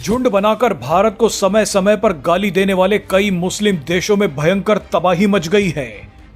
झुंड बनाकर भारत को समय समय पर गाली देने वाले कई मुस्लिम देशों में भयंकर तबाही मच गई है।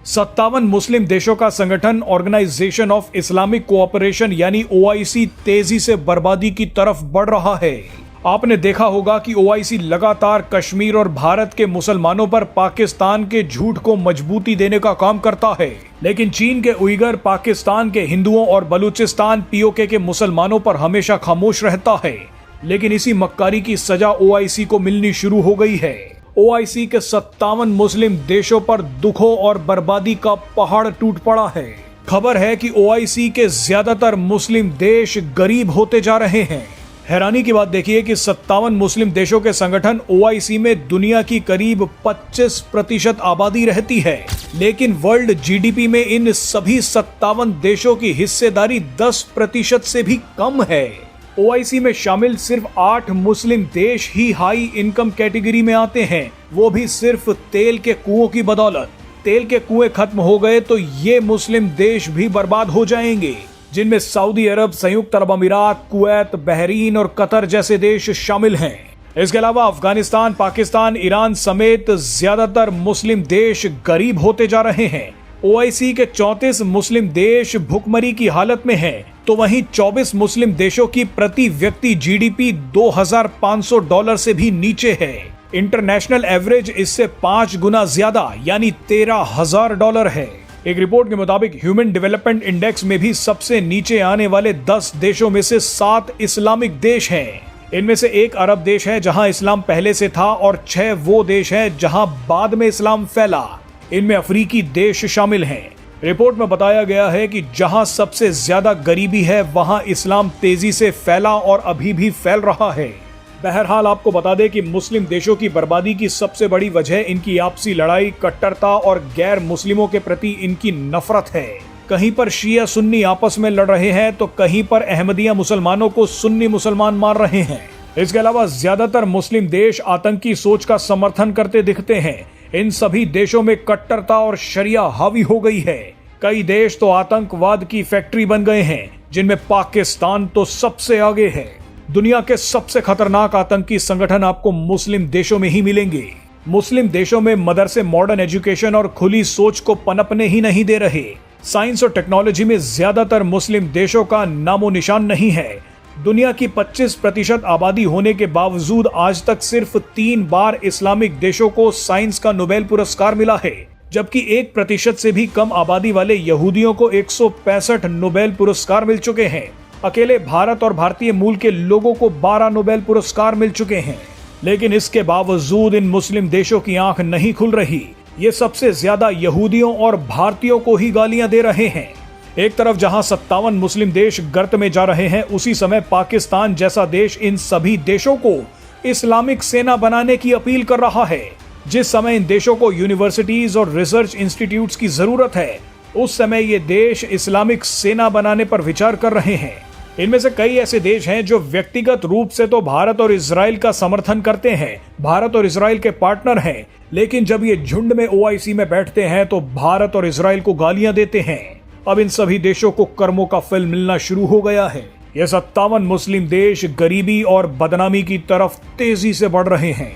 57 मुस्लिम देशों का संगठन ऑर्गेनाइजेशन ऑफ इस्लामिक कोऑपरेशन यानी OIC तेजी से बर्बादी की तरफ बढ़ रहा है। आपने देखा होगा कि OIC लगातार कश्मीर और भारत के मुसलमानों पर पाकिस्तान के झूठ को मजबूती देने का काम करता है, लेकिन चीन के उइगर पाकिस्तान के हिंदुओं और बलूचिस्तान POK के मुसलमानों पर हमेशा खामोश रहता है। लेकिन इसी मक्कारी की सजा OIC को मिलनी शुरू हो गई है। OIC के 57 मुस्लिम देशों पर दुखों और बर्बादी का पहाड़ टूट पड़ा है। खबर है कि OIC के ज्यादातर मुस्लिम देश गरीब होते जा रहे हैं। हैरानी की बात देखिए कि 57 मुस्लिम देशों के संगठन OIC में दुनिया की करीब 25% आबादी रहती है, लेकिन वर्ल्ड GDP में इन सभी 57 देशों की हिस्सेदारी 10% से भी कम है। OIC में शामिल सिर्फ 8 मुस्लिम देश ही हाई इनकम कैटेगरी में आते हैं, वो भी सिर्फ तेल के कुओं की बदौलत। तेल के कुएं खत्म हो गए तो ये मुस्लिम देश भी बर्बाद हो जाएंगे, जिनमें सऊदी अरब, संयुक्त अरब अमीरात, कुवैत, बहरीन और कतर जैसे देश शामिल हैं। इसके अलावा अफगानिस्तान, पाकिस्तान, ईरान समेत ज्यादातर मुस्लिम देश गरीब होते जा रहे हैं। OIC के 34 मुस्लिम देश भुखमरी की हालत में हैं, तो वहीं 24 मुस्लिम देशों की प्रति व्यक्ति GDP $2,500 से भी नीचे है। इंटरनेशनल एवरेज इससे 5 गुना ज्यादा यानी $13,000 है। एक रिपोर्ट के मुताबिक ह्यूमन डेवलपमेंट इंडेक्स में भी सबसे नीचे आने वाले 10 देशों में से 7 इस्लामिक देश हैं। इनमें से एक अरब देश है जहां इस्लाम पहले से था और 6 वो देश हैं जहां बाद में इस्लाम फैला। इनमें अफ्रीकी देश शामिल हैं। रिपोर्ट में बताया गया है कि जहां सबसे ज्यादा गरीबी है वहां इस्लाम तेजी से फैला और अभी भी फैल रहा है। बहरहाल आपको बता दें कि मुस्लिम देशों की बर्बादी की सबसे बड़ी वजह इनकी आपसी लड़ाई, कट्टरता और गैर मुस्लिमों के प्रति इनकी नफरत है। कहीं पर शिया सुन्नी आपस में लड़ रहे हैं तो कहीं पर अहमदिया मुसलमानों को सुन्नी मुसलमान मार रहे हैं। इसके अलावा ज्यादातर मुस्लिम देश आतंकी सोच का समर्थन करते दिखते हैं। इन सभी देशों में कट्टरता और शरिया हावी हो गई है। कई देश तो आतंकवाद की फैक्ट्री बन गए हैं, जिनमें पाकिस्तान तो सबसे आगे है। दुनिया के सबसे खतरनाक आतंकी संगठन आपको मुस्लिम देशों में ही मिलेंगे। मुस्लिम देशों में मदरसे मॉडर्न एजुकेशन और खुली सोच को पनपने ही नहीं दे रहे। साइंस और टेक्नोलॉजी में ज्यादातर मुस्लिम देशों का नामो निशान नहीं है। दुनिया की 25% आबादी होने के बावजूद आज तक सिर्फ 3 बार इस्लामिक देशों को साइंस का नोबेल पुरस्कार मिला है, जबकि 1% से भी कम आबादी वाले यहूदियों को 165 नोबेल पुरस्कार मिल चुके हैं। अकेले भारत और भारतीय मूल के लोगों को 12 नोबेल पुरस्कार मिल चुके हैं। लेकिन इसके बावजूद इन मुस्लिम देशों की आंख नहीं खुल रही। ये सबसे ज्यादा यहूदियों और भारतीयों को ही गालियां दे रहे हैं। एक तरफ जहां 57 मुस्लिम देश गर्त में जा रहे हैं, उसी समय पाकिस्तान जैसा देश इन सभी देशों को इस्लामिक सेना बनाने की अपील कर रहा है। जिस समय इन देशों को यूनिवर्सिटीज और रिसर्च इंस्टीट्यूट्स की जरूरत है, उस समय ये देश इस्लामिक सेना बनाने पर विचार कर रहे हैं। इनमें से कई ऐसे देश हैं जो व्यक्तिगत रूप से तो भारत और इजराइल का समर्थन करते हैं, भारत और इजराइल के पार्टनर हैं, लेकिन जब ये झुंड में OIC में बैठते हैं तो भारत और इजराइल को गालियां देते हैं। अब इन सभी देशों को कर्मों का फल मिलना शुरू हो गया है। ये 57 मुस्लिम देश गरीबी और बदनामी की तरफ तेजी से बढ़ रहे हैं।